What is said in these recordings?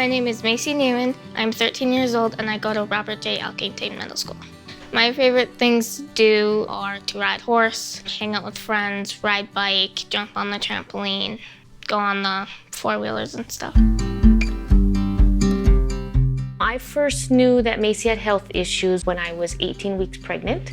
My name is Macey Niewind. I'm 13 years old and I go to Robert J. Elkington Middle School. My favorite things to do are to ride horse, hang out with friends, ride bike, jump on the trampoline, go on the four-wheelers and stuff. I first knew that Macey had health issues when I was 18 weeks pregnant,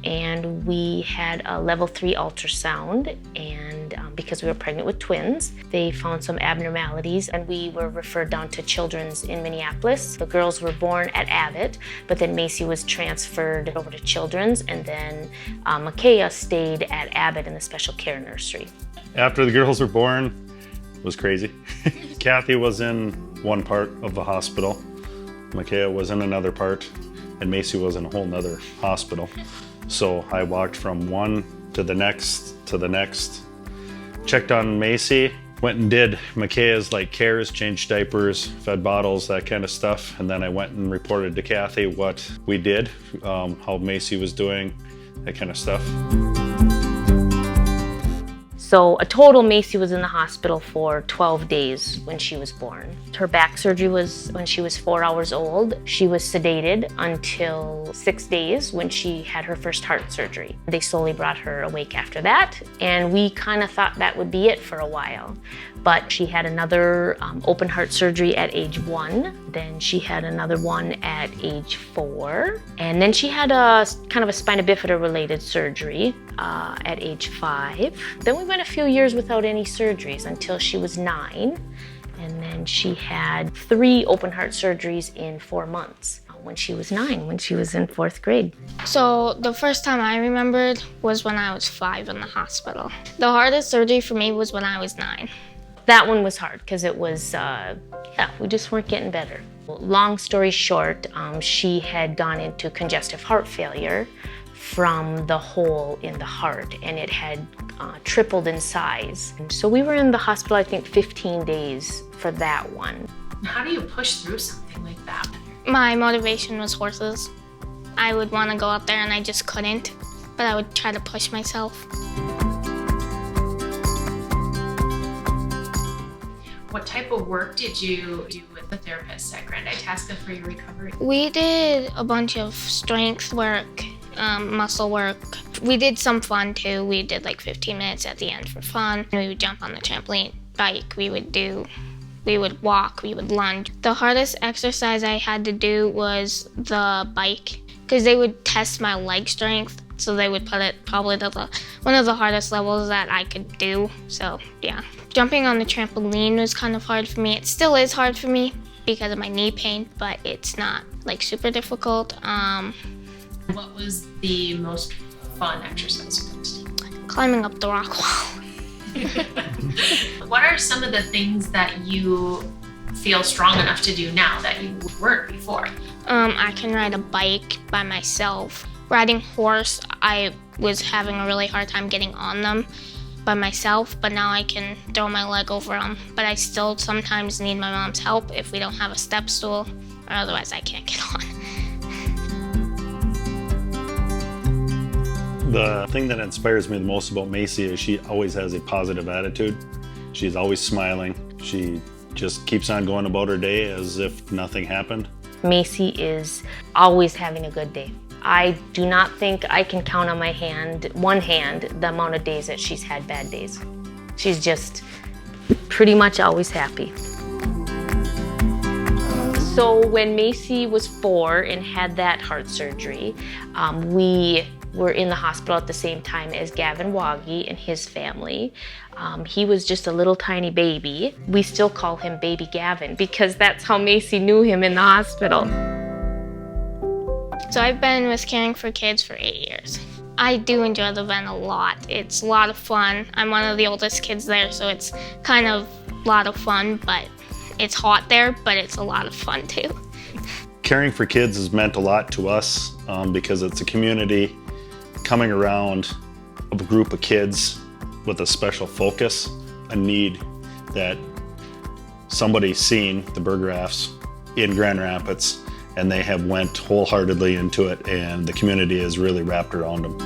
and we had a level 3 ultrasound, and because we were pregnant with twins, they found some abnormalities and we were referred down to Children's in Minneapolis. The girls were born at Abbott, but then Macey was transferred over to Children's, and then Micaiah stayed at Abbott in the special care nursery. After the girls were born, it was crazy. Kathy was in one part of the hospital, Micaiah was in another part, and Macey was in a whole nother hospital. So I walked from one to the next, checked on Macey, went and did Micaiah's cares, changed diapers, fed bottles, that kind of stuff. And then I went and reported to Kathy what we did, how Macey was doing, that kind of stuff. So a total, Macey was in the hospital for 12 days when she was born. Her back surgery was when she was 4 hours old. She was sedated until 6 days when she had her first heart surgery. They slowly brought her awake after that, and we kind of thought that would be it for a while. But she had another open heart surgery at age 1. Then she had another one at age 4. And then she had a kind of a spina bifida related surgery at age 5. Then we went a few years without any surgeries until she was 9. And then she had 3 open heart surgeries in 4 months when she was 9, when she was in 4th grade. So the first time I remembered was when I was 5 in the hospital. The hardest surgery for me was when I was 9. That one was hard because it was, we just weren't getting better. Long story short, she had gone into congestive heart failure from the hole in the heart, and it had tripled in size. So we were in the hospital, I think, 15 days for that one. How do you push through something like that? My motivation was horses. I would want to go out there and I just couldn't, but I would try to push myself. What type of work did you do with the therapists at Grand Itasca for your recovery? We did a bunch of strength work, muscle work. We did some fun too. We did 15 minutes at the end for fun. We would jump on the trampoline, bike, we would walk, we would lunge. The hardest exercise I had to do was the bike, because they would test my leg strength. So they would put it probably to one of the hardest levels that I could do. So yeah. Jumping on the trampoline was kind of hard for me. It still is hard for me because of my knee pain, but it's not super difficult. What was the most fun exercise you did? Climbing up the rock wall. What are some of the things that you feel strong enough to do now that you weren't before? I can ride a bike by myself. Riding horse, I was having a really hard time getting on them by myself, but now I can throw my leg over them. But I still sometimes need my mom's help if we don't have a step stool, or otherwise I can't get on. The thing that inspires me the most about Macey is she always has a positive attitude. She's always smiling. She just keeps on going about her day as if nothing happened. Macey is always having a good day. I do not think I can count on one hand, the amount of days that she's had bad days. She's just pretty much always happy. So when Macey was 4 and had that heart surgery, we were in the hospital at the same time as Gavin Woggy and his family. He was just a little tiny baby. We still call him Baby Gavin because that's how Macey knew him in the hospital. So I've been with Caring Fore Kids for 8 years. I do enjoy the event a lot. It's a lot of fun. I'm one of the oldest kids there, so it's kind of a lot of fun, but it's hot there, but it's a lot of fun too. Caring for Kids has meant a lot to us because it's a community coming around a group of kids with a special focus, a need that somebody's seen, the Burgraffs, in Grand Rapids, and they have went wholeheartedly into it, and the community is really wrapped around them.